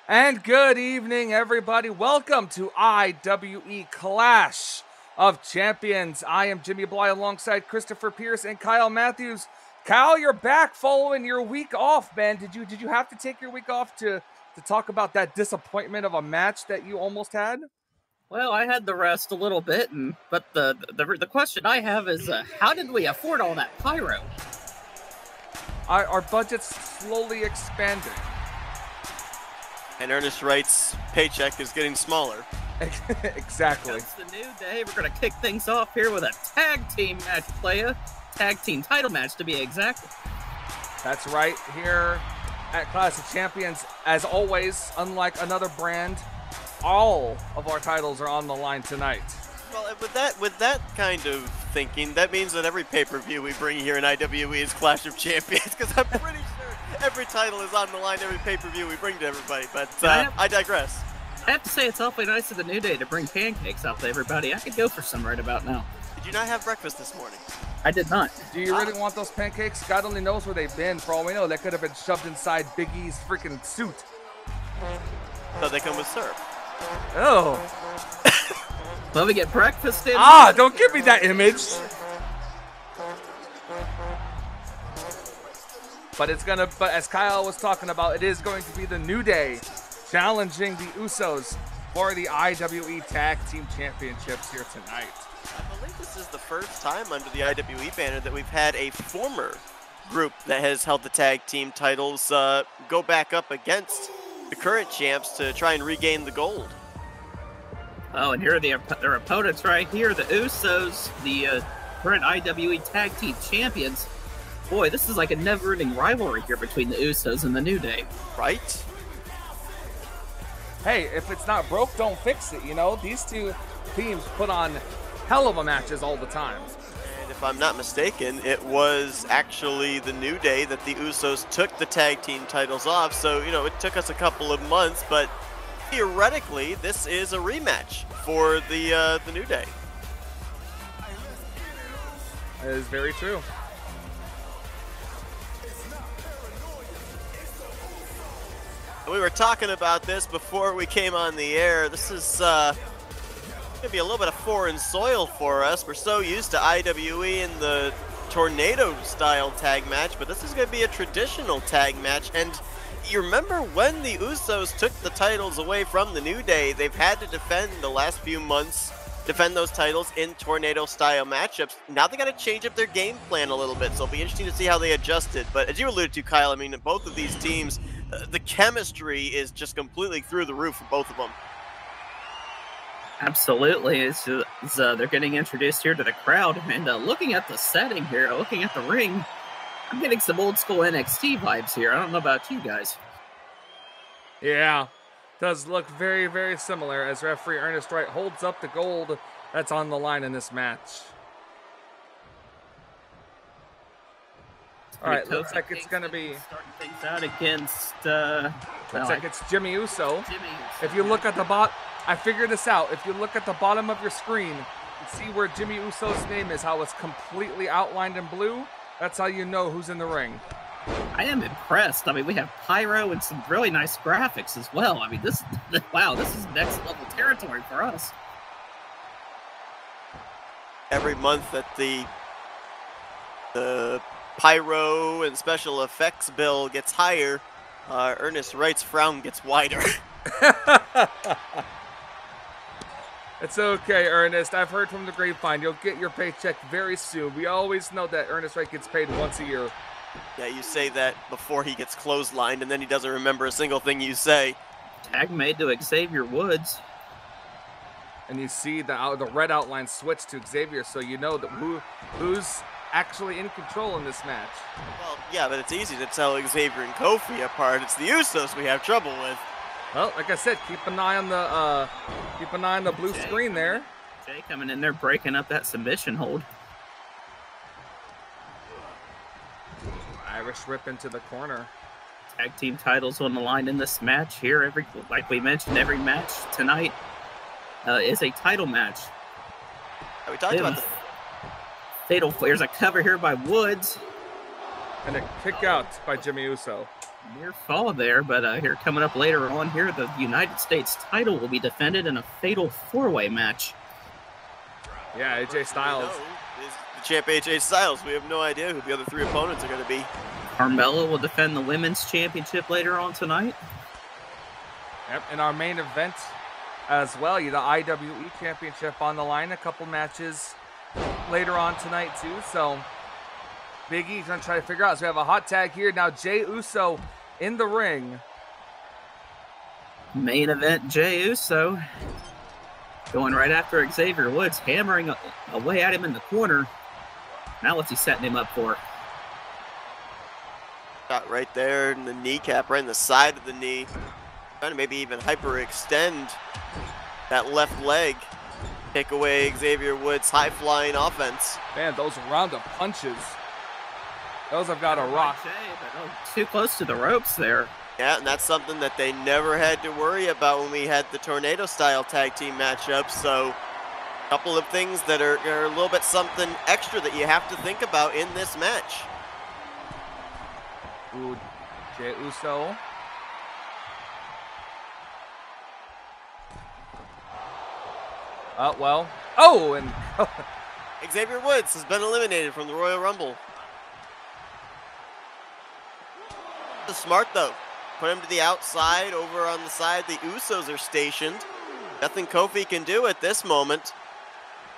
And good evening, everybody. Welcome to IWE Clash of Champions. I am Jimmy Bly alongside Christopher Pierce and Kyle Matthews. Kyle, you're back following your week off, man. Did you have to take your week off to talk about that disappointment of a match that you almost had? Well, I had to rest a little bit, but the question I have is, how did we afford all that pyro? Our budget's slowly expanding. And Ernest Wright's paycheck is getting smaller. Exactly. It's the new day. We're going to kick things off here with a tag team match, playa. Tag team title match, to be exact. That's right. Here at Clash of Champions, as always, unlike another brand, all of our titles are on the line tonight. Well, with that kind of thinking, that means that every pay-per-view we bring here in IWE is Clash of Champions, because I'm pretty sure every title is on the line every pay-per-view we bring to everybody, but I digress. I have to say, it's awfully nice of the New Day to bring pancakes out to everybody. I could go for some right about now. Did you not have breakfast this morning? I did not. Do you really want those pancakes? God only knows where they've been. For all we know, they could have been shoved inside Big E's freaking suit. So they come with syrup. Oh. Well, we get breakfast in. Don't give me that image. But as Kyle was talking about, it is going to be the New Day challenging the Usos for the IWE Tag Team Championships here tonight. I believe this is the first time under the IWE banner that we've had a former group that has held the tag team titles go back up against the current champs to try and regain the gold. Oh, and here are their opponents right here, the Usos, the current IWE Tag Team Champions. Boy, this is like a never-ending rivalry here between the Usos and the New Day. Right? Hey, if it's not broke, don't fix it, you know? These two teams put on hell of a matches all the time. And if I'm not mistaken, it was actually the New Day that the Usos took the tag team titles off, so, you know, it took us a couple of months, but theoretically, this is a rematch for the New Day. That is very true. We were talking about this before we came on the air. This is going to be a little bit of foreign soil for us. We're so used to IWE and the tornado-style tag match, but this is going to be a traditional tag match. And you remember when the Usos took the titles away from the New Day, they've had to defend the last few months, defend those titles in tornado-style matchups. Now they got to change up their game plan a little bit, so it'll be interesting to see how they adjust it. But as you alluded to, Kyle, I mean, both of these teams, the chemistry is just completely through the roof for both of them. Absolutely. They're getting introduced here to the crowd, and looking at the setting here, looking at the ring, I'm getting some old school NXT vibes here. I don't know about you guys. Yeah, does look very, very similar as referee Ernest Wright holds up the gold that's on the line in this match. All right, looks like it's going to be starting things out against. Looks like it's Jimmy Uso. If you look at the bottom, I figured this out. If you look at the bottom of your screen, you see where Jimmy Uso's name is, how it's completely outlined in blue. That's how you know who's in the ring. I am impressed. I mean, we have pyro and some really nice graphics as well. I mean, wow, this is next level territory for us. Every month that the pyro and special effects bill gets higher, Ernest Wright's frown gets wider. It's okay, Ernest. I've heard from the grapevine. You'll get your paycheck very soon. We always know that Ernest Wright gets paid once a year. Yeah, you say that before he gets clotheslined, and then he doesn't remember a single thing you say. Tag made to Xavier Woods. And you see the red outline switch to Xavier, so you know that who's actually in control in this match. Well, yeah, but it's easy to tell Xavier and Kofi apart. It's the Usos we have trouble with. Well, like I said, keep an eye on the blue screen there. Jay coming in there, breaking up that submission hold. Irish whip into the corner. Tag team titles on the line in this match here. Like we mentioned, every match tonight is a title match. We talked about the Fatal. There's a cover here by Woods. And a kick out by Jimmy Uso. Near fall there, but here coming up later on here, the United States title will be defended in a fatal four-way match. Yeah, AJ Styles. Is the champ AJ Styles. We have no idea who the other three opponents are going to be. Carmella will defend the women's championship later on tonight. Yep, in our main event as well, the IWE Championship on the line. A couple matches later on tonight too. So Big E's gonna try to figure out. So we have a hot tag here now. Jey Uso in the ring. Main event, Jey Uso going right after Xavier Woods, hammering away at him in the corner. Now what's he setting him up for? Got right there in the kneecap, right in the side of the knee. Trying to maybe even hyperextend that left leg. Take away Xavier Woods' high-flying offense. Man, those round-up punches. Those have got a rock. Too close to the ropes there. Yeah, and that's something that they never had to worry about when we had the Tornado-style tag team matchup. So, a couple of things that are a little bit something extra that you have to think about in this match. Ooh, Jey Uso. Well. Oh, and Xavier Woods has been eliminated from the Royal Rumble. This is smart, though. Put him to the outside, over on the side the Usos are stationed. Nothing Kofi can do at this moment.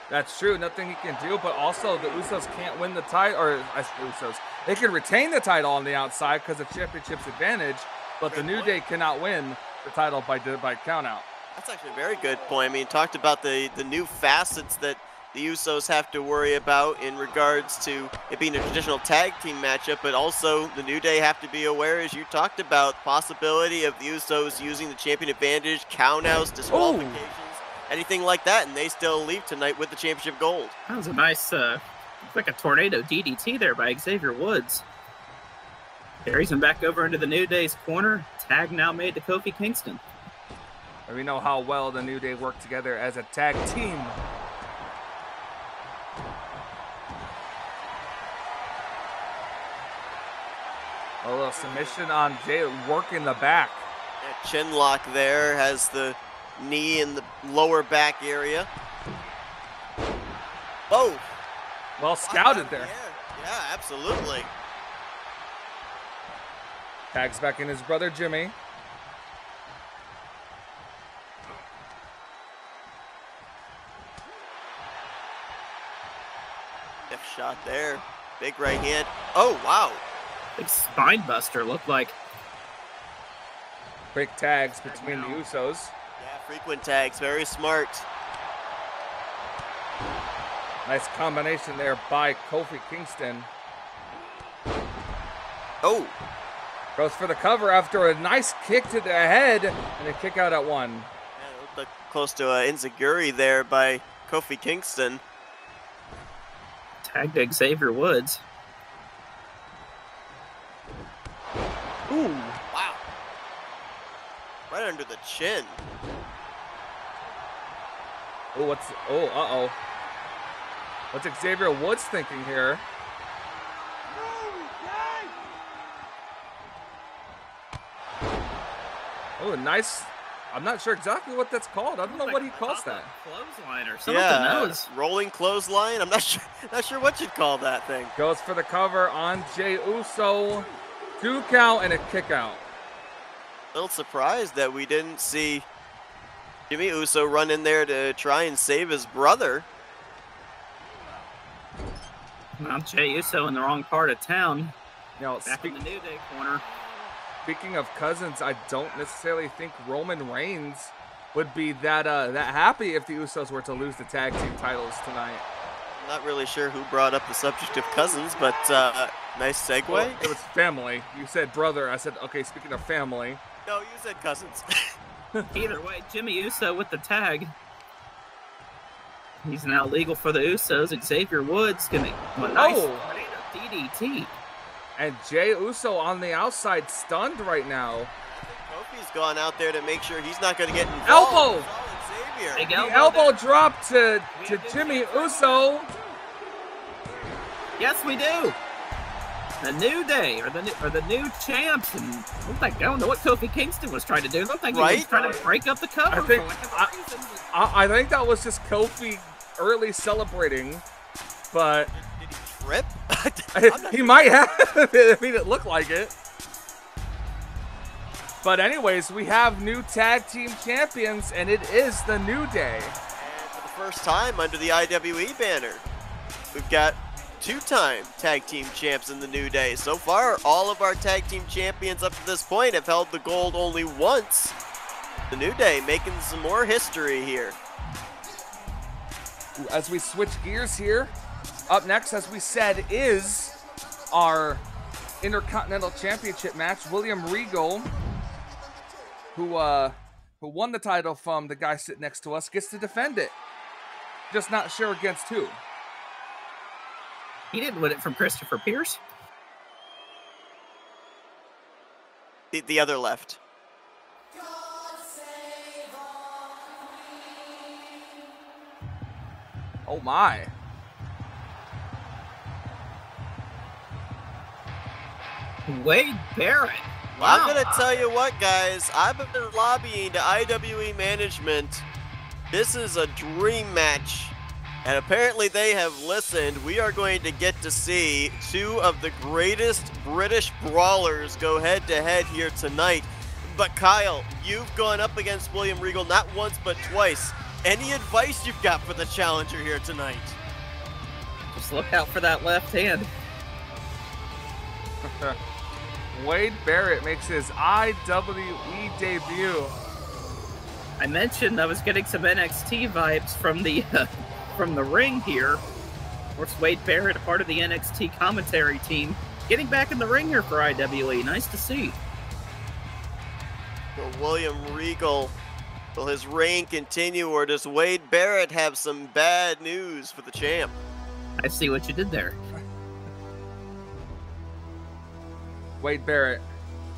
That's true, nothing he can do, but also the Usos can't win the title, or Usos. They can retain the title on the outside because of championship's advantage, but the New Day cannot win the title by countout. That's actually a very good point. I mean, talked about the new facets that the Usos have to worry about in regards to it being a traditional tag team matchup, but also the New Day have to be aware, as you talked about, possibility of the Usos using the champion advantage, countouts, disqualifications, anything like that, and they still leave tonight with the championship gold. That was a nice, like a tornado DDT there by Xavier Woods. Carries him back over into the New Day's corner. Tag now made to Kofi Kingston. And we know how well the New Day work together as a tag team. A little submission on Jey, working the back. That chin lock there, has the knee in the lower back area. Oh! Well scouted there. Yeah, absolutely. Tags back in his brother Jimmy. Shot there. Big right hand. Oh, wow. Big spine buster looked like. Quick tags between the Usos. Yeah, frequent tags. Very smart. Nice combination there by Kofi Kingston. Oh. Goes for the cover after a nice kick to the head and a kick out at one. Yeah, it looked like close to enziguri there by Kofi Kingston. Tag to Xavier Woods. Ooh, wow. Right under the chin. Oh, uh-oh. What's Xavier Woods thinking here? Oh, nice. I'm not sure exactly what that's called. I don't know what he calls that. Clothesline or something. Yeah, rolling clothesline. I'm not sure what you'd call that thing. Goes for the cover on Jey Uso. 2 count and a kick out. A little surprised that we didn't see Jimmy Uso run in there to try and save his brother. Now Jey Uso in the wrong part of town. Now, back in the New Day corner. Speaking of cousins, I don't necessarily think Roman Reigns would be that happy if the Usos were to lose the tag team titles tonight. I'm not really sure who brought up the subject of cousins, but nice segue. Well, it was family. You said brother. I said, okay, speaking of family. No, you said cousins. Either way, Jimmy Uso with the tag. He's now legal for the Usos. Xavier Woods gonna a nice DDT. And Jey Uso on the outside, stunned right now. Kofi's gone out there to make sure he's not going to get involved. Elbow! Xavier. The elbow drop to Jimmy Uso. Yes, we do. The New Day, or the new champs, and looked like, I don't know what Kofi Kingston was trying to do. It looked like he was trying to break up the cover for whatever reason. I think that was just Kofi early celebrating, but Did he trip? he might have. I mean, it looked like it. But anyways, we have new tag team champions, and it is the New Day. And for the first time under the IWE banner, we've got two-time tag team champs in the New Day. So far, all of our tag team champions up to this point have held the gold only once. The New Day making some more history here. As we switch gears here, up next, as we said, is our Intercontinental Championship match. William Regal, who won the title from the guy sitting next to us, gets to defend it. Just not sure against who. He didn't win it from Christopher Pierce. The other left. Oh my. Wade Barrett. Well, Wow. I'm going to tell you what, guys. I've been lobbying to IWE management. This is a dream match. And apparently they have listened. We are going to get to see two of the greatest British brawlers go head-to-head here tonight. But Kyle, you've gone up against William Regal not once but twice. Any advice you've got for the challenger here tonight? Just look out for that left hand. Wade Barrett makes his IWE debut. I mentioned I was getting some NXT vibes from the ring here. Of course, Wade Barrett, a part of the NXT commentary team, getting back in the ring here for IWE. Nice to see. Will William Regal, will his reign continue, or does Wade Barrett have some bad news for the champ? I see what you did there. Wade Barrett,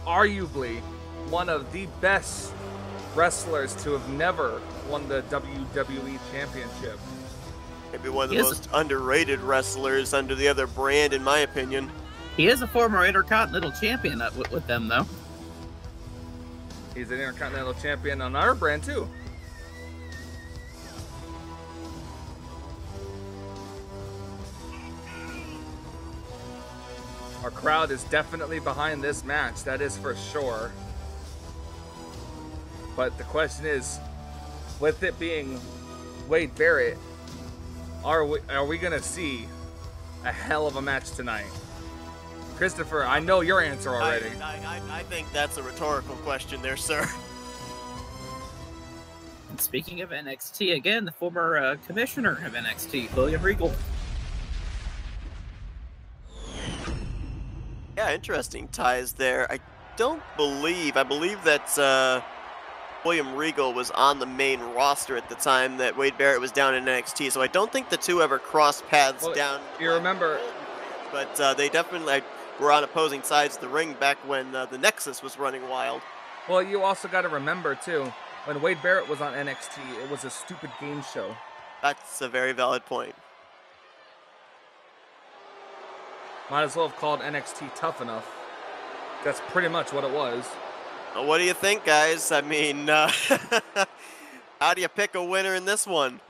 arguably one of the best wrestlers to have never won the WWE Championship. Maybe one of the most underrated wrestlers under the other brand, in my opinion. He is a former Intercontinental Champion with them, though. He's an Intercontinental Champion on our brand, too. Our crowd is definitely behind this match, that is for sure. But the question is, with it being Wade Barrett, are we gonna see a hell of a match tonight? Christopher, I know your answer already. I think that's a rhetorical question there, sir. And speaking of NXT, again, the former commissioner of NXT, William Regal. Yeah, interesting ties there. I believe that William Regal was on the main roster at the time that Wade Barrett was down in NXT, so I don't think the two ever crossed paths down. You remember, but they definitely were on opposing sides of the ring back when the Nexus was running wild. well, you also got to remember too, when Wade Barrett was on NXT, it was a stupid game show. That's a very valid point. Might as well have called NXT Tough Enough. That's pretty much what it was. Well, what do you think, guys? I mean, how do you pick a winner in this one?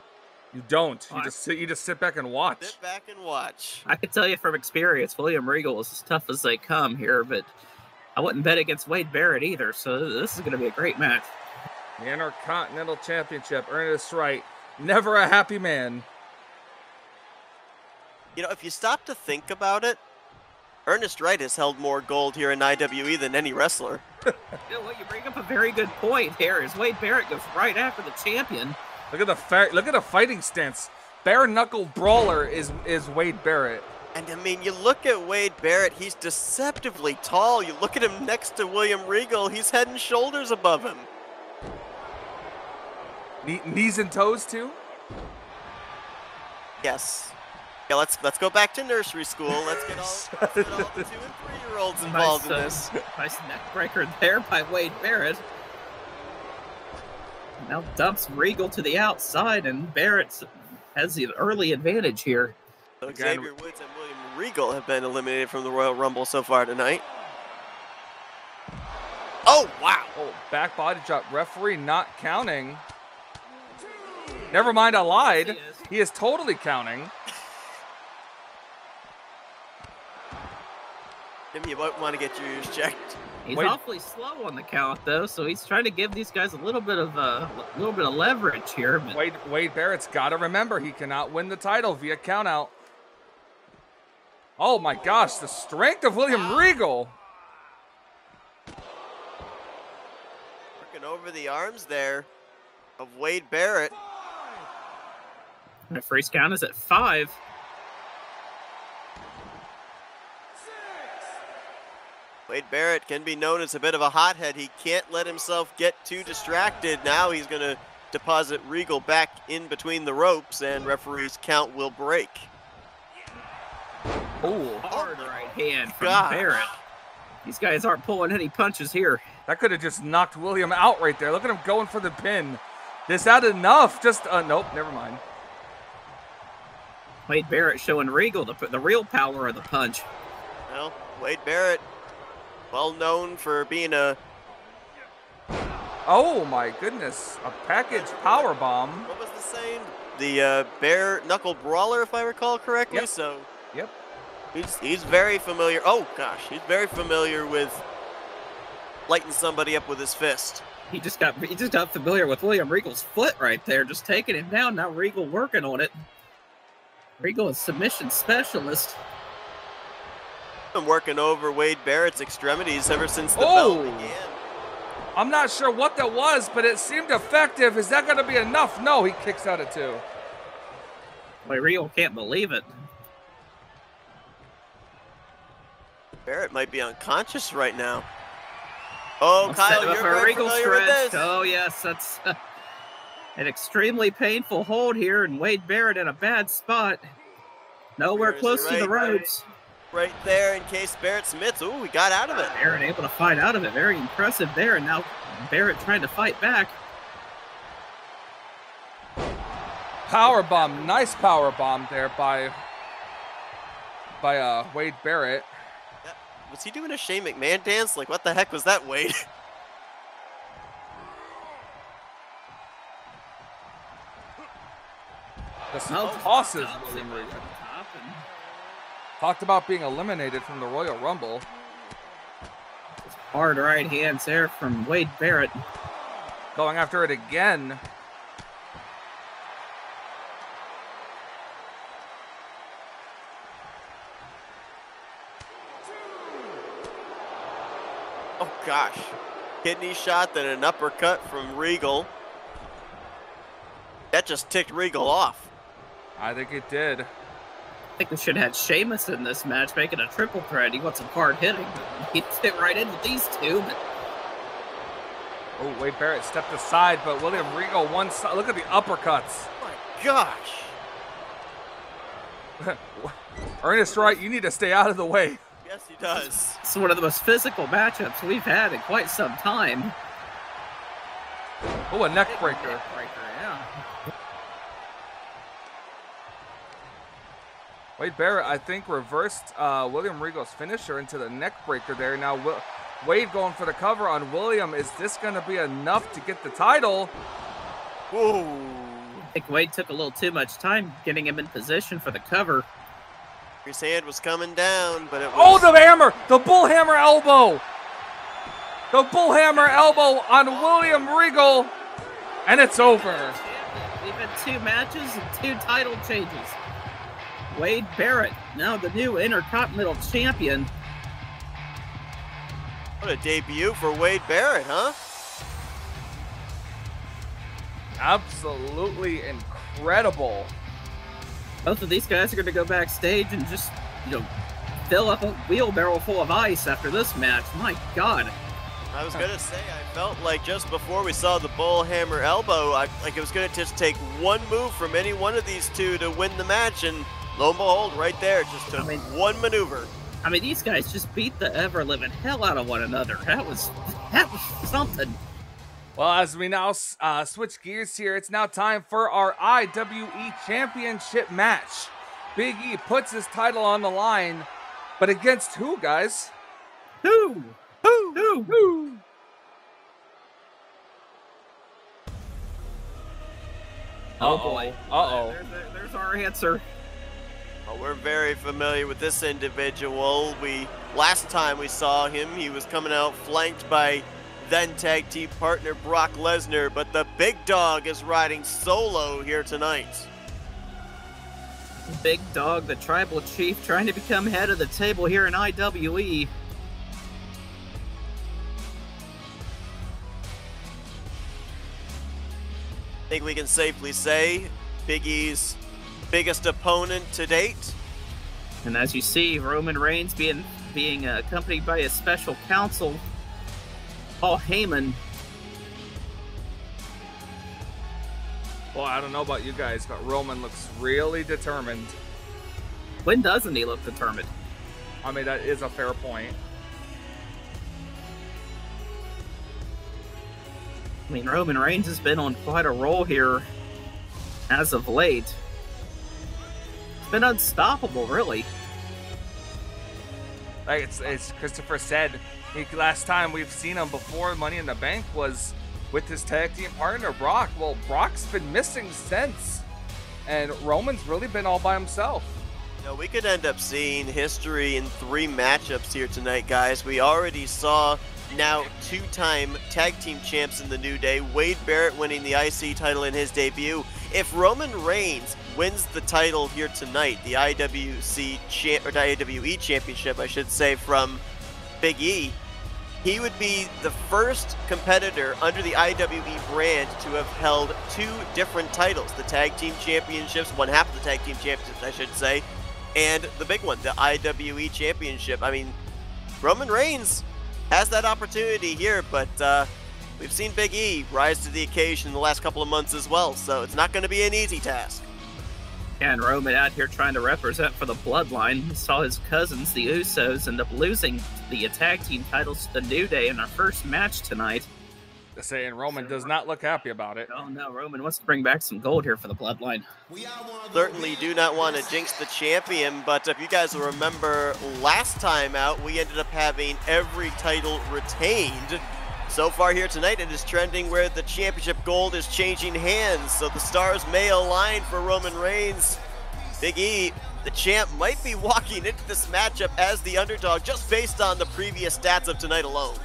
You don't. You just sit back and watch. Sit back and watch. I can tell you from experience, William Regal is as tough as they come here, but I wouldn't bet against Wade Barrett either, so this is going to be a great match. The Intercontinental Championship, Ernest Wright, never a happy man. You know, if you stop to think about it, Ernest Wright has held more gold here in IWE than any wrestler. You know what? You bring up a very good point here. As Wade Barrett goes right after the champion. Look at the fighting stance. Bare knuckle brawler is Wade Barrett. And I mean, you look at Wade Barrett, he's deceptively tall. You look at him next to William Regal, he's head and shoulders above him. Knees and toes too? Yes. Yeah, let's go back to nursery school. Let's get all the 2- and 3-year-olds involved in this. Nice neck breaker there by Wade Barrett. Now dumps Regal to the outside, and Barrett has the early advantage here. So Again, Xavier Woods and William Regal have been eliminated from the Royal Rumble so far tonight. Oh, wow. oh, back body drop. Referee not counting. Never mind, I lied. Yes, He is totally counting. Jimmy, you might want to get your ears checked. He's Wade- awfully slow on the count, though, so he's trying to give these guys a little bit of leverage here. But Wade Barrett's got to remember he cannot win the title via countout. Oh my gosh, the strength of William Regal. Working over the arms there of Wade Barrett. the freeze count is at 5. Wade Barrett can be known as a bit of a hothead. He can't let himself get too distracted. Now he's going to deposit Regal back in between the ropes, and referee's count will break. Oh, Hard right hand from gosh. Barrett. These guys aren't pulling any punches here. that could have just knocked William out right there. Look at him going for the pin. Is that enough? Just, nope, never mind. Wade Barrett showing Regal the real power of the punch. Well, Wade Barrett, well known for being a, Oh my goodness, a package power bomb. what was the saying? The bare knuckle brawler, if I recall correctly. Yep. So Yep. he's very familiar. Oh gosh, he's very familiar with lighting somebody up with his fist. He just got familiar with William Regal's foot right there, just taking him down. Now Regal working on it. Regal is submission specialist. Been working over Wade Barrett's extremities ever since the Oh. bell began. I'm not sure what that was, but it seemed effective. Is that going to be enough? No, he kicks out at 2. Boy, Regal can't believe it. Barrett might be unconscious right now. Oh, Let's Kyle, set him up you're for a very Regal familiar with stretch. this. Oh, yes, that's an extremely painful hold here, and Wade Barrett in a bad spot. Nowhere There's close the to the right- ropes. Right there in case Barrett submits. Ooh, he got out of it. Barrett able to fight out of it. Very impressive there, and now Barrett trying to fight back. Power bomb, nice power bomb there by Wade Barrett. Was he doing a Shane McMahon dance? Like, what the heck was that, Wade? Just No, tosses Top, William right Regal. to the top, and Talked about being eliminated from the Royal Rumble. hard right hands there from Wade Barrett. Going after it again. Oh, gosh. Kidney shot, then an uppercut from Regal. That just ticked Regal off. I think it did. I think we should have had Sheamus in this match, making a triple threat. He wants some hard hitting. He fit right in with these two. But Oh, Wade Barrett stepped aside, but William Regal one side. Look at the uppercuts. Oh, my gosh. Ernest Wright, you need to stay out of the way. Yes, he does. it's one of the most physical matchups we've had in quite some time. Oh, a neck breaker. Yeah. Wade Barrett, I think, reversed William Regal's finisher into the neck breaker there. Now, Wade going for the cover on William. Is this going to be enough to get the title? Ooh. I think Wade took a little too much time getting him in position for the cover. His hand was coming down, but it was... Oh, the hammer! The bullhammer elbow! The bullhammer elbow on William Regal. And it's over. We've had 2 matches and 2 title changes. Wade Barrett, now the new Intercontinental Champion. What a debut for Wade Barrett, huh? Absolutely incredible. Both of these guys are going to go backstage and just, fill up a wheelbarrow full of ice after this match. My God. I was going to say, I felt like just before we saw the bullhammer elbow, like it was going to just take one move from any one of these two to win the match, and lo and behold, right there, it just took one maneuver. I mean, these guys just beat the ever-living hell out of one another. That was something. Well, as we now switch gears here, it's now time for our IWE Championship match. Big E puts his title on the line, but against who, guys? Who? Who? Oh boy. Uh-oh. There's our answer. Well, we're very familiar with this individual. Last time we saw him, he was coming out flanked by then tag team partner Brock Lesnar, but the big dog is riding solo here tonight. Big Dog, the tribal chief, trying to become head of the table here in IWE. I think we can safely say Big E's biggest opponent to date. And as you see, Roman Reigns being accompanied by his special counsel, Paul Heyman. Well, I don't know about you guys, but Roman looks really determined. When doesn't he look determined? I mean, that is a fair point. I mean, Roman Reigns has been on quite a roll here as of late. It's been unstoppable, really. Like it's Christopher said, last time we've seen him before Money in the Bank was with his tag team partner, Brock. Well, Brock's been missing since, and Roman's really been all by himself. You know, we could end up seeing history in 3 matchups here tonight, guys. We already saw now 2-time tag team champs in the New Day, Wade Barrett winning the IC title in his debut. If Roman Reigns wins the title here tonight, the IWE championship, I should say, from Big E, he would be the first competitor under the IWE brand to have held 2 different titles, the tag team championships, one half of the tag team championships, I should say, and the big one, the IWE championship. I mean, Roman Reigns has that opportunity here, but we've seen Big E rise to the occasion in the last couple of months as well, so it's not going to be an easy task. And Roman out here trying to represent for the bloodline. He saw his cousins, the Usos, end up losing the tag team titles to the New Day in our first match tonight. Saying Roman does not look happy about it. Oh no, Roman wants to bring back some gold here for the bloodline. Certainly do not want to jinx the champion, but if you guys will remember last time out, we ended up having every title retained. So far here tonight, it is trending where the championship gold is changing hands, so the stars may align for Roman Reigns. Big E, the champ, might be walking into this matchup as the underdog just based on the previous stats of tonight alone.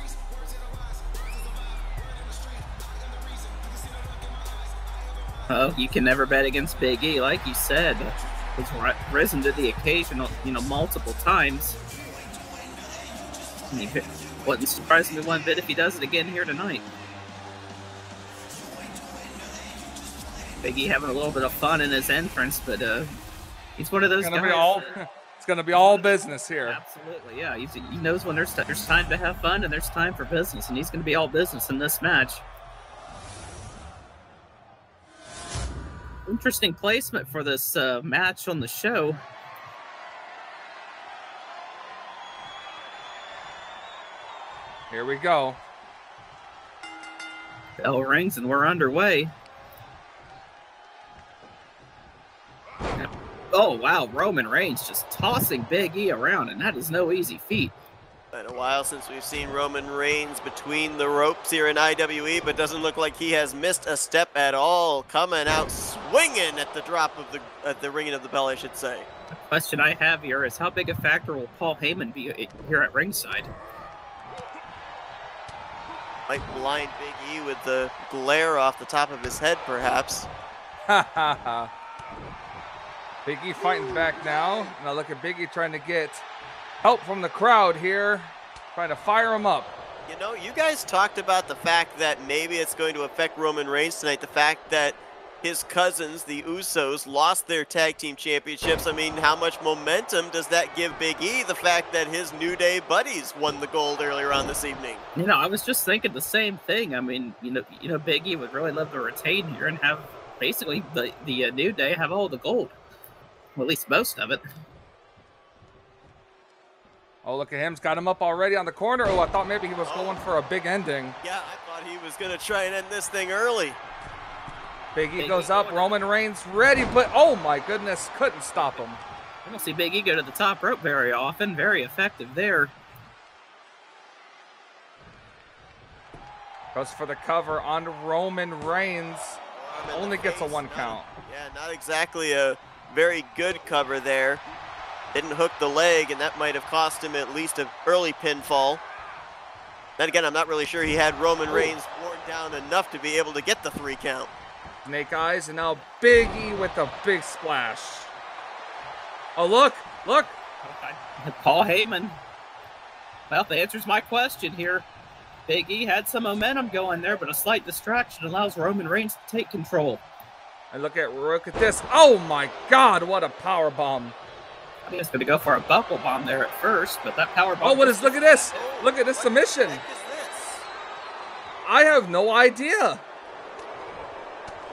Oh, you can never bet against Big E, like you said. He's risen to the occasion, multiple times. It wouldn't surprise me one bit if he does it again here tonight. Big E having a little bit of fun in his entrance, but he's one of those guys. It's going to be all business here. Absolutely, yeah. He knows when there's time to have fun and there's time for business, and he's going to be all business in this match. Interesting placement for this match on the show. Here we go. Bell rings and we're underway. Oh, wow. Roman Reigns just tossing Big E around, and that is no easy feat. Been a while since we've seen Roman Reigns between the ropes here in IWE, but doesn't look like he has missed a step at all. Coming out swinging at the drop of the ringing of the bell, I should say. The question I have here is how big a factor will Paul Heyman be here at ringside? Might blind Big E with the glare off the top of his head, perhaps. Ha ha ha. Big E fighting back now. Now look at Big E trying to get help from the crowd here, trying to fire him up. You know, you guys talked about the fact that maybe it's going to affect Roman Reigns tonight, the fact that his cousins, the Usos, lost their tag team championships. I mean, how much momentum does that give Big E, the fact that his New Day buddies won the gold earlier on this evening? You know, I was just thinking the same thing. I mean, you know, Big E would really love to retain here and have basically the New Day have all the gold. Well, at least most of it. Oh, look at him. He's got him up already on the corner. Oh, I thought maybe he was going for a big ending. Yeah, I thought he was going to try and end this thing early. Big E goes up. Roman Reigns ready, but oh my goodness, couldn't stop him. I don't see Big E go to the top rope very often. Very effective there. Goes for the cover on Roman Reigns. Only gets a 1 count. Yeah, not exactly a very good cover there. Didn't hook the leg, and that might have cost him at least an early pinfall. Then again, I'm not really sure he had Roman Reigns worn down enough to be able to get the 3 count. Snake Eyes, and now Big E with a big splash. Oh, look, look. Paul Heyman. Well, that answers my question here. Big E had some momentum going there, but a slight distraction allows Roman Reigns to take control. And look at this. Oh my God, what a power bomb. I think it's going to go for a buckle bomb there at first, but that power bomb. Oh, look at this. Look at this submission. What the heck is this? I have no idea.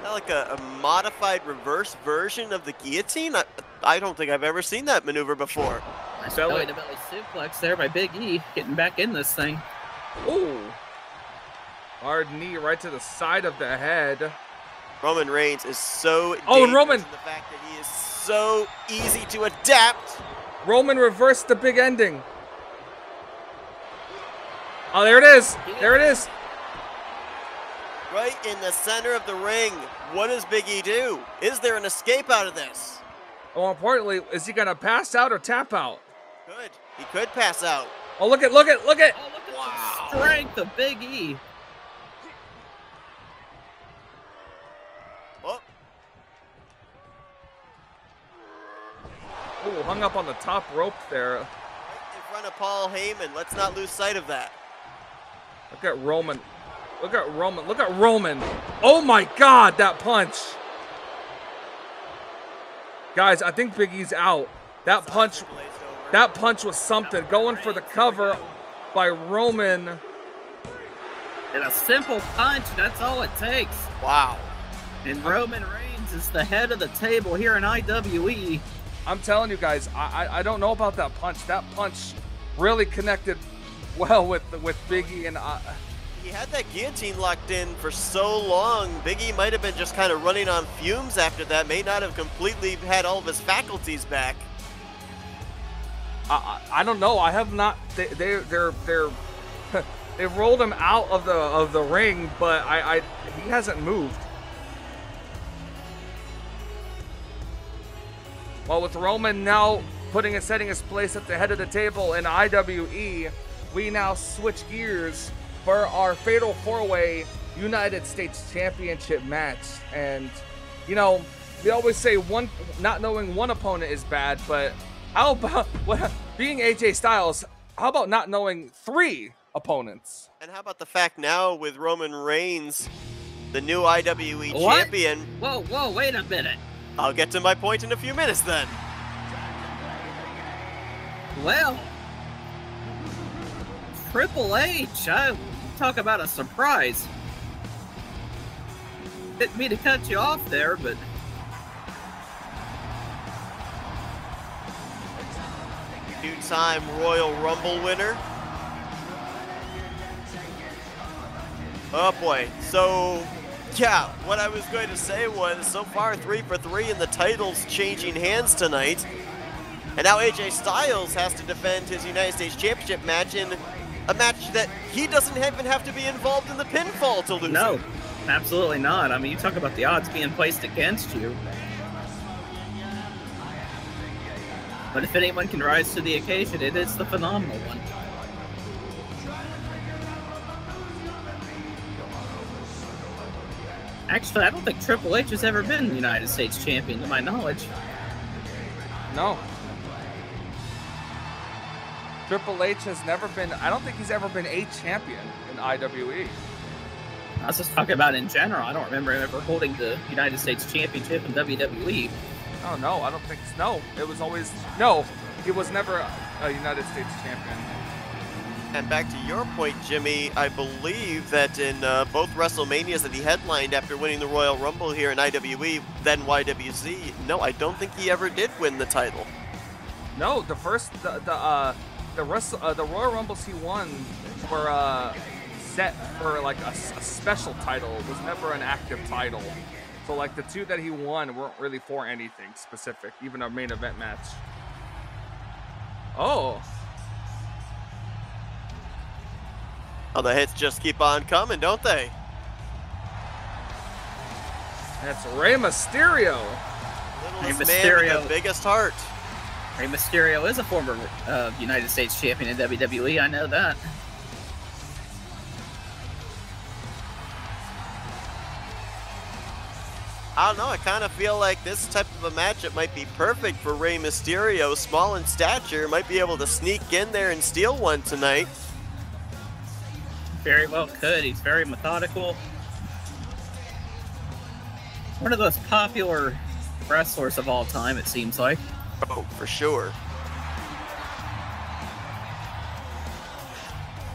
Not like a modified reverse version of the guillotine? I don't think I've ever seen that maneuver before. Nice belly-to-belly suplex there by Big E, getting back in this thing. Ooh. Hard knee right to the side of the head. Roman Reigns is so and Roman. in the fact that he is so easy to adapt. Roman reversed the big ending. Oh, there it is. There it is. Right in the center of the ring. What does Big E do? Is there an escape out of this? More importantly, is he gonna pass out or tap out? Good. He could pass out. Oh, look at. Oh, look at Wow. the strength of Big E. Oh, Oh, hung up on the top rope there. right in front of Paul Heyman. Let's not lose sight of that. Look at Roman. Look at Roman. Look at Roman. Oh my God, that punch. Guys, I think Big E's out. That punch was something. Going for the cover by Roman. And a simple punch, that's all it takes. Wow. And Roman Reigns is the head of the table here in IWE. I'm telling you guys, I don't know about that punch. That punch really connected well with Big E, and He had that guillotine locked in for so long. Big E might have been just kind of running on fumes after that. May not have completely had all of his faculties back. I don't know. I have not. They've rolled him out of the ring, but he hasn't moved. Well, with Roman now setting his place at the head of the table in IWE, we now switch gears for our Fatal 4-Way United States Championship match. And, you know, we always say not knowing one opponent is bad, but how about being AJ Styles, how about not knowing 3 opponents? And how about the fact now with Roman Reigns, the new IWE What? champion? Whoa, wait a minute. I'll get to my point in a few minutes then. Well, Triple H, talk about a surprise. Didn't mean to cut you off there, but Two-time Royal Rumble winner. Oh boy, so yeah, what I was going to say was so far 3 for 3 in the titles changing hands tonight. And now AJ Styles has to defend his United States Championship match in a match that he doesn't even have to be involved in the pinfall to lose. no, absolutely not. I mean, you talk about the odds being placed against you. But if anyone can rise to the occasion, it is the phenomenal one. Actually, I don't think Triple H has ever been the United States champion, to my knowledge. No. Triple H has never been, I don't think he's ever been a champion in IWE. I was just talking about in general. I don't remember him ever holding the United States Championship in WWE. Oh, no, I don't think so. No, it was always, no, he was never a United States champion. And back to your point, Jimmy, I believe that in both WrestleManias that he headlined after winning the Royal Rumble here in IWE, then YWC, no, I don't think he ever did win the title. No, the Royal Rumbles he won were set for like a special title. It was never an active title. So like the 2 that he won weren't really for anything specific, even a main event match. Oh. Oh, the hits just keep on coming, don't they? That's Rey Mysterio. Littlest man with the biggest heart. Rey Mysterio is a former United States champion in WWE. I know that. I don't know, I kind of feel like this type of a matchup might be perfect for Rey Mysterio. Small in stature, might be able to sneak in there and steal one tonight. Very well could. He's very methodical. One of the most popular wrestlers of all time, it seems like. Oh, for sure.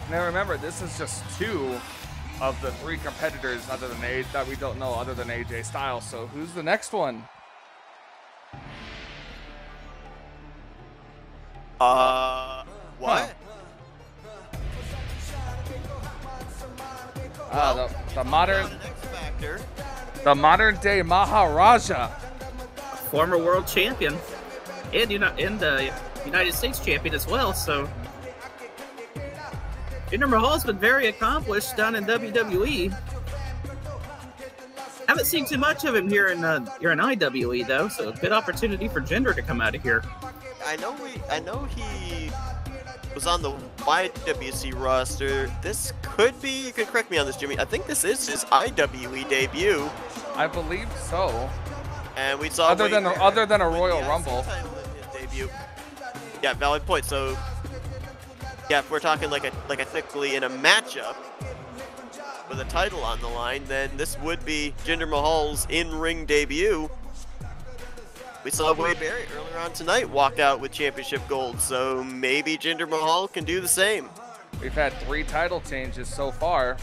Now remember, this is just 2 of the 3 competitors other than that we don't know other than AJ Styles. So who's the next one? What? Huh. The modern day Maharaja, Former world champion, and United States champion as well. So Jinder Mahal's been very accomplished down in WWE. Haven't seen too much of him here in IWE though, so a good opportunity for Jinder to come out of here. I know he was on the YWC roster. This could be, you can correct me on this, Jimmy, I think this is his IWE debut. I believe so. And we saw other than a Royal Rumble. His debut. Yeah, valid point. So yeah, if we're talking like a technically in a matchup with a title on the line, then this would be Jinder Mahal's in-ring debut. We saw Wade Barrett earlier on tonight walk out with championship gold, so maybe Jinder Mahal can do the same. We've had 3 title changes so far.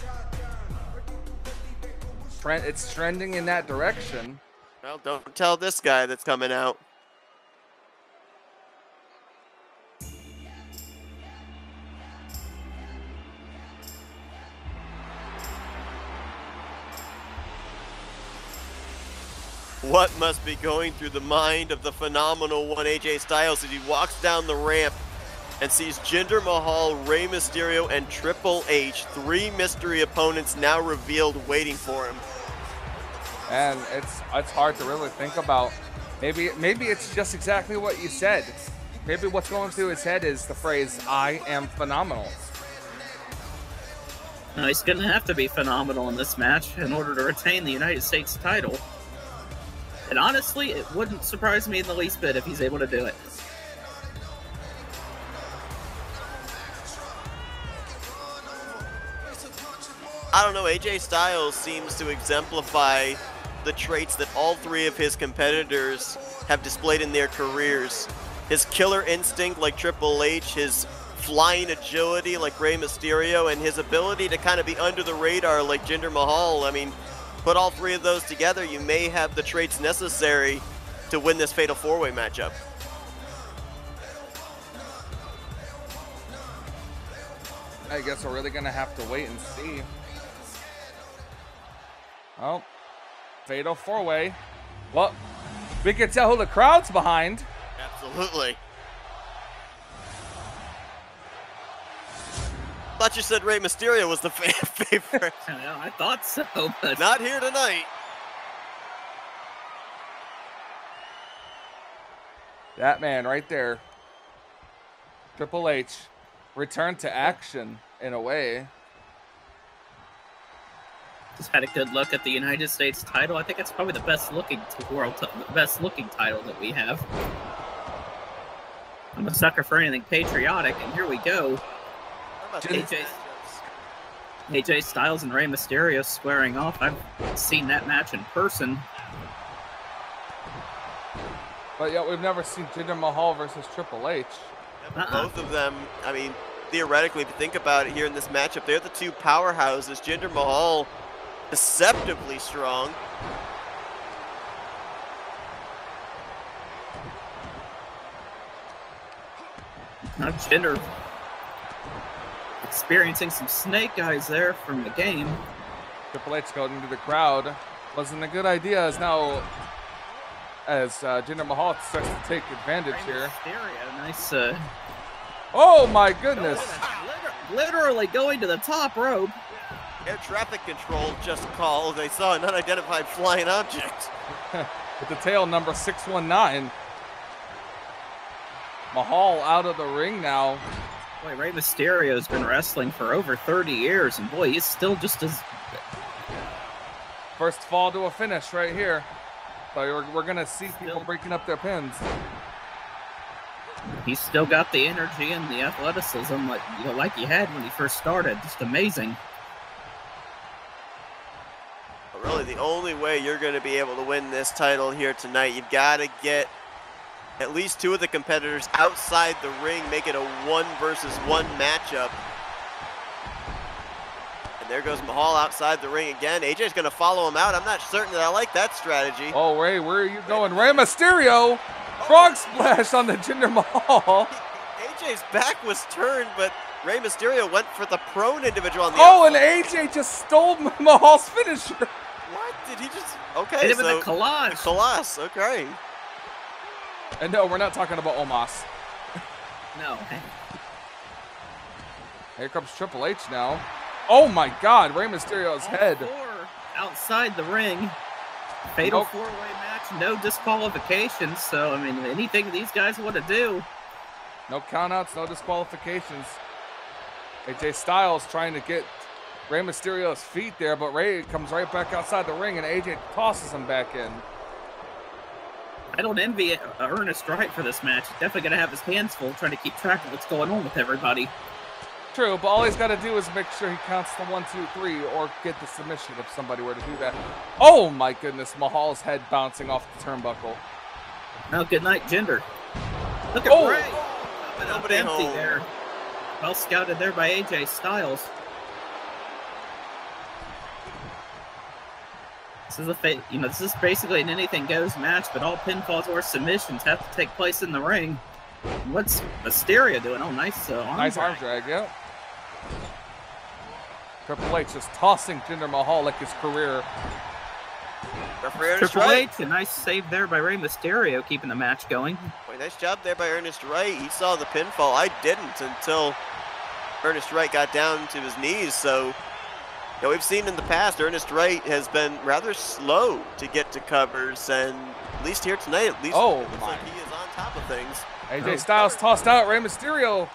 It's trending in that direction. Well, don't tell this guy that's coming out. What must be going through the mind of the phenomenal one AJ Styles as he walks down the ramp and sees Jinder Mahal, Rey Mysterio, and Triple H, 3 mystery opponents now revealed waiting for him. And it's hard to really think about. Maybe it's just exactly what you said. Maybe what's going through his head is the phrase, "I am phenomenal." No, he's going to have to be phenomenal in this match in order to retain the United States title. And honestly, it wouldn't surprise me in the least bit if he's able to do it. I don't know, AJ Styles seems to exemplify the traits that all 3 of his competitors have displayed in their careers. His killer instinct like Triple H, his flying agility like Rey Mysterio, and his ability to kind of be under the radar like Jinder Mahal. I mean, put all 3 of those together, you may have the traits necessary to win this Fatal 4-Way matchup. I guess we're really gonna have to wait and see. Oh, Fatal 4-Way. Well, we can tell who the crowd's behind. Absolutely. Thought you said Rey Mysterio was the favorite. I thought so, but not here tonight. That man right there, Triple H, returned to action in a way. Just had a good look at the United States title. I think it's probably the best looking title that we have. I'm a sucker for anything patriotic, and here we go. AJ Styles and Rey Mysterio squaring off. I've seen that match in person. But yeah, we've never seen Jinder Mahal versus Triple H. Both of them, I mean, theoretically, if you think about it here in this matchup, they're the 2 powerhouses. Jinder Mahal, deceptively strong. Now Jinder experiencing some snake eyes there from the game. Triple H going into the crowd wasn't a good idea as now as Jinder Mahal starts to take advantage here. Mysterio, Oh my goodness. Literally going to the top rope. Air traffic control just called. They saw an unidentified flying object. With the tail number 619. Mahal out of the ring now. Boy, Rey Mysterio's been wrestling for over 30 years, and boy, he's still just as... First fall to a finish right here. So we're going to see people breaking up their pins. He's still got the energy and the athleticism like he had when he first started. Just amazing. But really, the only way you're going to be able to win this title here tonight, you've got to get at least two of the competitors outside the ring, make it a 1-versus-1 matchup. And there goes Mahal outside the ring again. AJ's going to follow him out. I'm not certain that I like that strategy. Oh, Ray, where are you going? Rey Mysterio! Frog splash on the Jinder Mahal. AJ's back was turned, but Rey Mysterio went for the prone individual on the outside. And AJ just stole Mahal's finisher. What? Did he just... Okay, hit him with the Kalash. The Kalash, okay. And no, we're not talking about Omos. No. Here comes Triple H now. Oh my God, Rey Mysterio's head. Outside the ring. Fatal four-way match, no disqualifications. So, I mean, anything these guys want to do. No countouts, no disqualifications. AJ Styles trying to get Rey Mysterio's feet there, but Rey comes right back outside the ring and AJ tosses him back in. I don't envy Ernest Wright for this match. He's definitely going to have his hands full trying to keep track of what's going on with everybody. True, but all he's got to do is make sure he counts the 1, 2, 3 or get the submission if somebody were to do that. Oh my goodness, Mahal's head bouncing off the turnbuckle. Oh, good night, Jinder. Look at Ray. Nobody empty there. Well scouted there by AJ Styles. This is this is basically an anything goes match, but all pinfalls or submissions have to take place in the ring. What's Mysterio doing? Oh, nice arm drag, yeah. Triple H just tossing Jinder Mahal like his career. Triple H, a nice save there by Rey Mysterio, keeping the match going. Boy, nice job there by Ernest Wright. He saw the pinfall. I didn't until Ernest Wright got down to his knees. So, we've seen in the past, Ernest Wright has been rather slow to get to covers, and at least here tonight, it looks like he is on top of things. AJ Styles tossed out Rey Mysterio.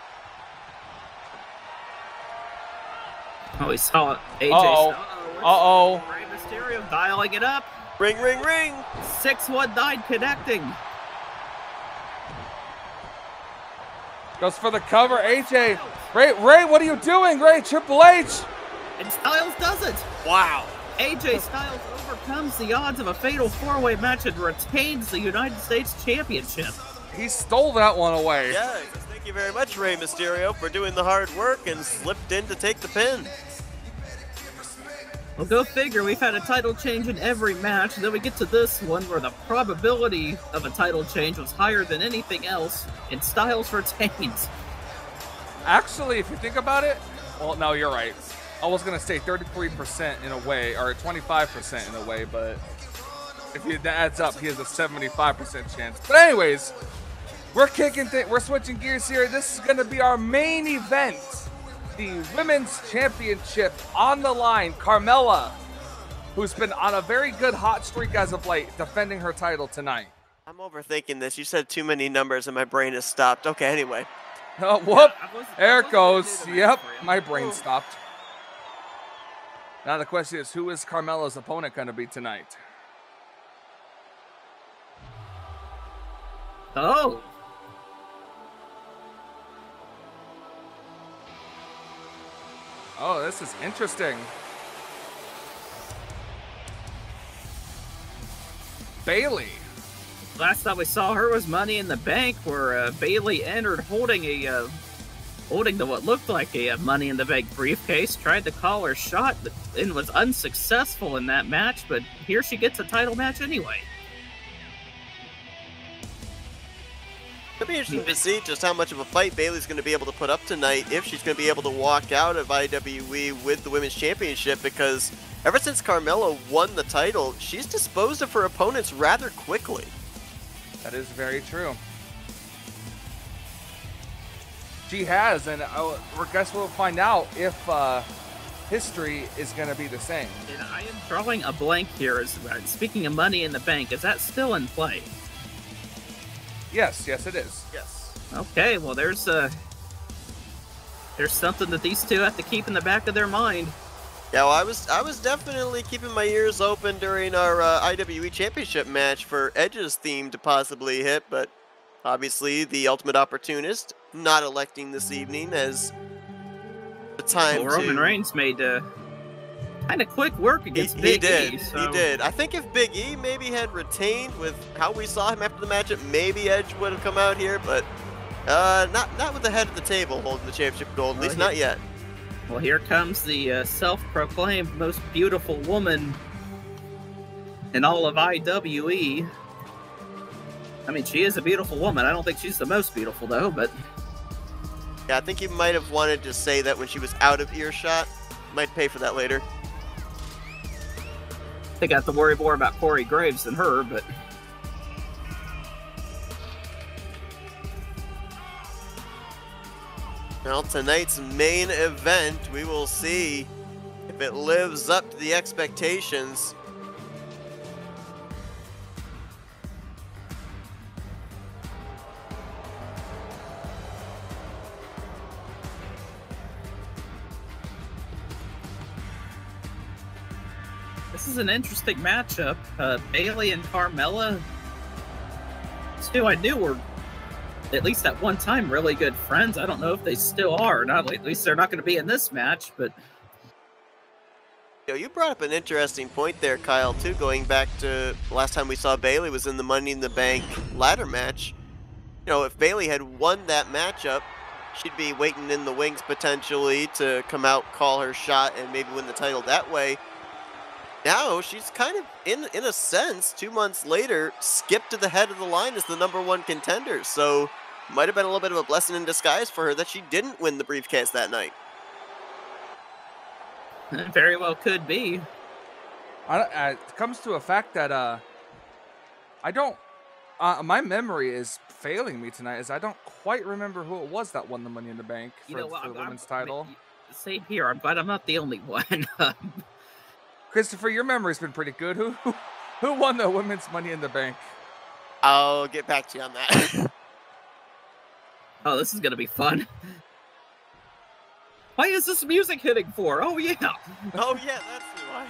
Oh, he saw AJ Styles. Rey Mysterio dialing it up. Ring, ring, ring. 619 connecting. Goes for the cover. AJ. Ray, what are you doing? Ray, Triple H. And Styles does it. Wow. AJ Styles overcomes the odds of a fatal four-way match and retains the United States Championship. He stole that one away. Yeah, thank you very much, Rey Mysterio, for doing the hard work and slipped in to take the pin. Well, go figure. We've had a title change in every match. Then we get to this one where the probability of a title change was higher than anything else, and Styles retains. Actually, if you think about it, well, no, you're right. I was going to say 33% in a way, or 25% in a way, but if that adds up, he has a 75% chance. But anyways, we're switching gears here. This is going to be our main event. The Women's Championship on the line. Carmella, who's been on a very good hot streak as of late, defending her title tonight. I'm overthinking this. You said too many numbers and my brain has stopped. Okay, anyway. Oh, whoop. There it goes. Yep, my brain stopped. Now the question is, who is Carmella's opponent going to be tonight? Oh. Oh, this is interesting. Bayley. Last time we saw her was Money in the Bank, where Bayley entered holding what looked like a Money in the Bank briefcase, tried to call her shot, and was unsuccessful in that match, but here she gets a title match anyway. It'll be interesting to see just how much of a fight Bayley's going to be able to put up tonight, if she's going to be able to walk out of IWE with the Women's Championship, because ever since Carmella won the title, she's disposed of her opponents rather quickly. That is very true. She has, and I guess we'll find out if history is going to be the same. And I am drawing a blank here. Speaking of Money in the Bank, is that still in play? Yes, it is. Yes. Okay, well, there's something that these two have to keep in the back of their mind. Yeah, well, I was definitely keeping my ears open during our IWE Championship match for Edge's theme to possibly hit, but obviously the Ultimate Opportunist not electing this evening as the time well, Roman Reigns made kind of quick work against Big E. So. He did. I think if Big E maybe had retained with how we saw him after the matchup, maybe Edge would have come out here, but not with the head of the table holding the championship gold, at least not yet. Well, here comes the self-proclaimed most beautiful woman in all of IWE. I mean, she is a beautiful woman. I don't think she's the most beautiful, though, but... Yeah, I think you might have wanted to say that when she was out of earshot. Might pay for that later. I think I have to worry more about Corey Graves than her, but... Well, tonight's main event, we will see if it lives up to the expectations. This is an interesting matchup. Bayley and Carmella, two I knew were, at least at one time, really good friends. I don't know if they still are. Not at least they're not going to be in this match, but... You brought up an interesting point there, Kyle, too, going back to last time we saw Bayley was in the Money in the Bank ladder match. You know, if Bayley had won that matchup, she'd be waiting in the wings potentially to come out, call her shot, and maybe win the title that way. Now she's kind of, in a sense, 2 months later, skipped to the head of the line as the #1 contender. So might have been a little bit of a blessing in disguise for her that she didn't win the briefcase that night. It very well could be. It comes to a fact that I don't. My memory is failing me tonight, as I don't quite remember who it was that won the Money in the Bank for the women's title. Same here. I'm glad I'm not the only one. Christopher, your memory's been pretty good. Who won the women's Money in the Bank? I'll get back to you on that. Oh, this is gonna be fun. Why is this music hitting for? Oh yeah. Oh yeah, that's why.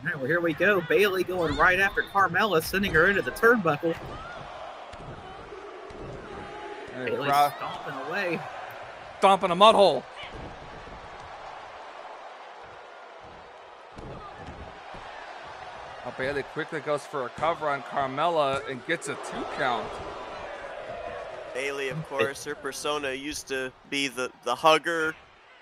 Now well, here we go. Bayley going right after Carmella, sending her into the turnbuckle. Bayley stomping away. Stomping a mud hole. Bayley quickly goes for a cover on Carmella and gets a 2 count. Bayley, of course, her persona used to be the hugger,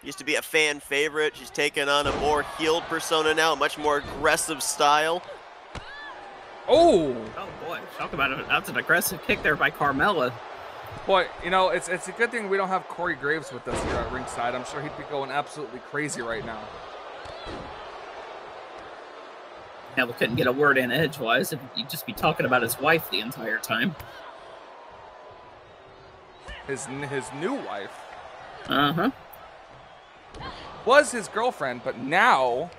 used to be a fan favorite. She's taken on a more heeled persona now, a much more aggressive style. Oh! Oh boy, talk about it. That's an aggressive kick there by Carmella. Boy, you know, it's a good thing we don't have Corey Graves with us here at ringside. I'm sure he'd be going absolutely crazy right now. Now we couldn't get a word in edgewise. You'd just be talking about his wife the entire time. His new wife. Uh-huh. Was his girlfriend, but now...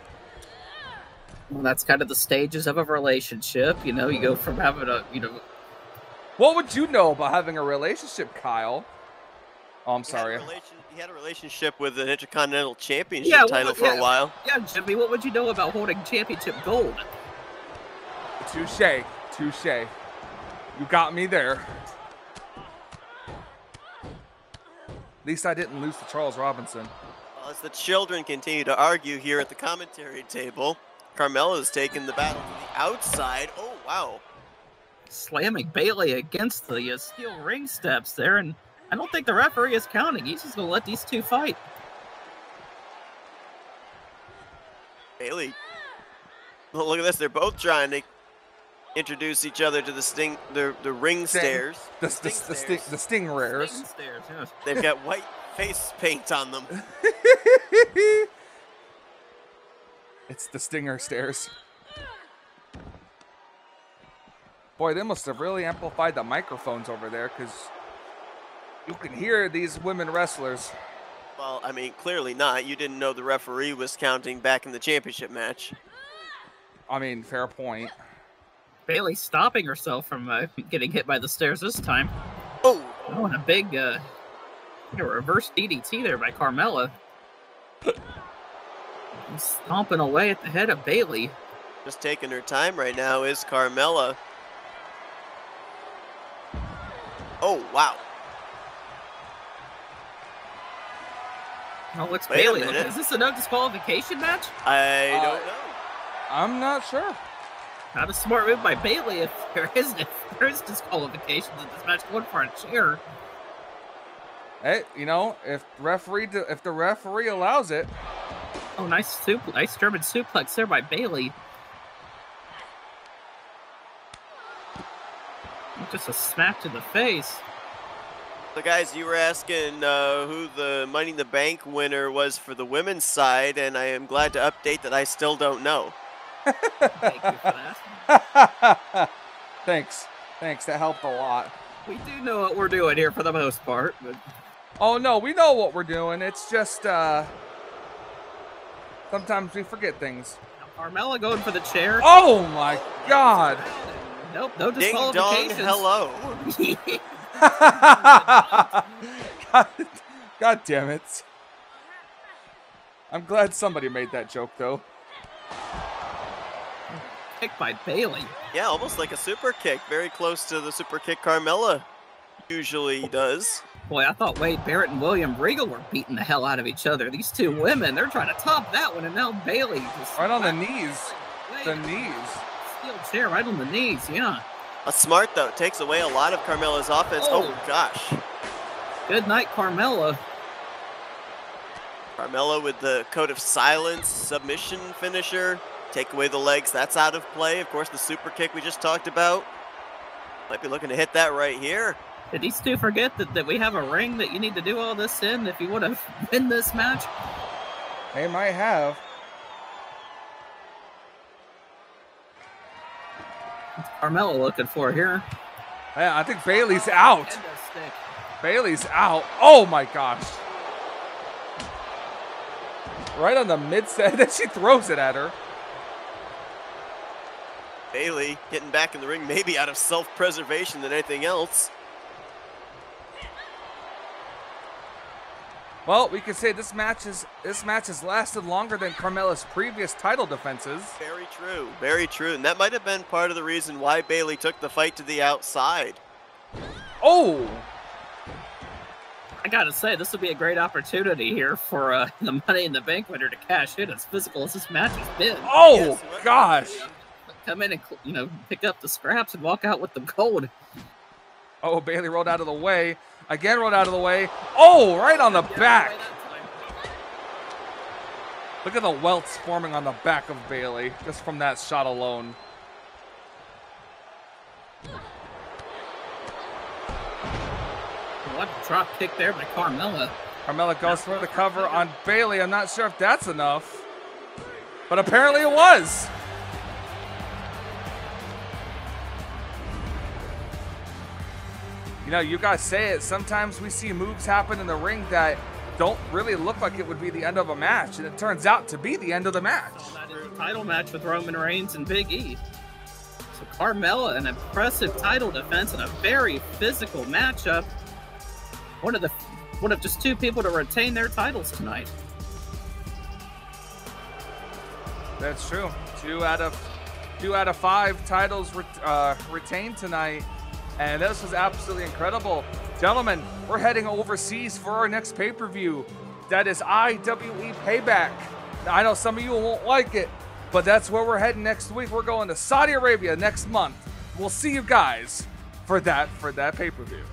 Well, that's kind of the stages of a relationship. You know, you go from having a, What would you know about having a relationship, Kyle? Oh, I'm sorry. He had a relationship with an Intercontinental Championship title for a while. Yeah, Jimmy, what would you know about holding championship gold? Touche. Touche. You got me there. At least I didn't lose to Charles Robinson. Well, as the children continue to argue here at the commentary table, Carmella's taken the battle to the outside. Oh, wow. Slamming Bayley against the steel ring steps there, and I don't think the referee is counting. He's just going to let these two fight. Bayley. Well, look at this. They're both trying to introduce each other to the ring stairs. The sting rares. Sting stairs, yes. They've got white face paint on them. It's the Stinger stairs. Boy, they must have really amplified the microphones over there, because You can hear these women wrestlers. Well, I mean, clearly not. You didn't know the referee was counting back in the championship match. I mean, fair point. Bailey stopping herself from getting hit by the stairs this time. Oh! Oh, and a big reverse DDT there by Carmella. Stomping away at the head of Bailey. Just taking her time right now is Carmella. Oh, wow. Oh, it's Wait a Bailey. minute. Is this a no disqualification match? I don't know. I'm not sure. Not a smart move by Bailey if there is disqualifications in this match. Going for a chair. Hey, you know, if the referee allows it. Oh, nice German suplex there by Bailey. Just a smack to the face. So guys, you were asking who the Money in the Bank winner was for the women's side, and I am glad to update that I still don't know. Thank you for that. Thanks. That helped a lot. We do know what we're doing here for the most part. But... Oh, no, we know what we're doing. It's just, sometimes we forget things. Now Carmella going for the chair. Oh, my God. Nope, no Ding dong, disqualifications. hello. God damn it. I'm glad somebody made that joke, though. Kick by Bailey. Yeah, almost like a super kick. Very close to the super kick Carmella usually does. Boy, I thought Wade Barrett and William Regal were beating the hell out of each other. These two women, they're trying to top that one, and now Bailey just... Right on the knees. The Wade, knees. Steel chair right on the knees, yeah. Smart, though. Takes away a lot of Carmella's offense. Oh, gosh. Good night, Carmella. Carmella with the Code of Silence submission finisher. Take away the legs. That's out of play. Of course, the super kick we just talked about. Might be looking to hit that right here. Did these two forget that we have a ring that you need to do all this in if you want to win this match? They might have. What's Carmella looking for here? Yeah, I think Bailey's out. Kendo stick. Bailey's out. Oh, my gosh. Right on the mid-set. Then she throws it at her. Bailey getting back in the ring, maybe out of self-preservation than anything else. Well, we could say this match has lasted longer than Carmella's previous title defenses. Very true, very true. And that might have been part of the reason why Bailey took the fight to the outside. Oh! I gotta say, this would be a great opportunity here for the Money in the Bank winner to cash in, as physical as this match has been. Oh, Yes, gosh! Come in and, pick up the scraps and walk out with the gold. Oh, Bailey rolled out of the way. Again rolled out of the way. Oh, right on the back. Look at the welts forming on the back of Bailey, just from that shot alone. What a drop kick there by Carmella. Carmella goes for the cover on Bailey. I'm not sure if that's enough, but apparently it was. You know, you guys say it, sometimes we see moves happen in the ring that don't really look like it would be the end of a match, and it turns out to be the end of the match. That is a title match with Roman Reigns and Big E. So Carmella, an impressive title defense and a very physical matchup. One of just two people to retain their titles tonight. That's true. Two out of 5 titles retained tonight. And this was absolutely incredible. Gentlemen, we're heading overseas for our next pay-per-view. That is IWE Payback. Now, I know some of you won't like it, but that's where we're heading next week. We're going to Saudi Arabia next month. We'll see you guys for that pay-per-view.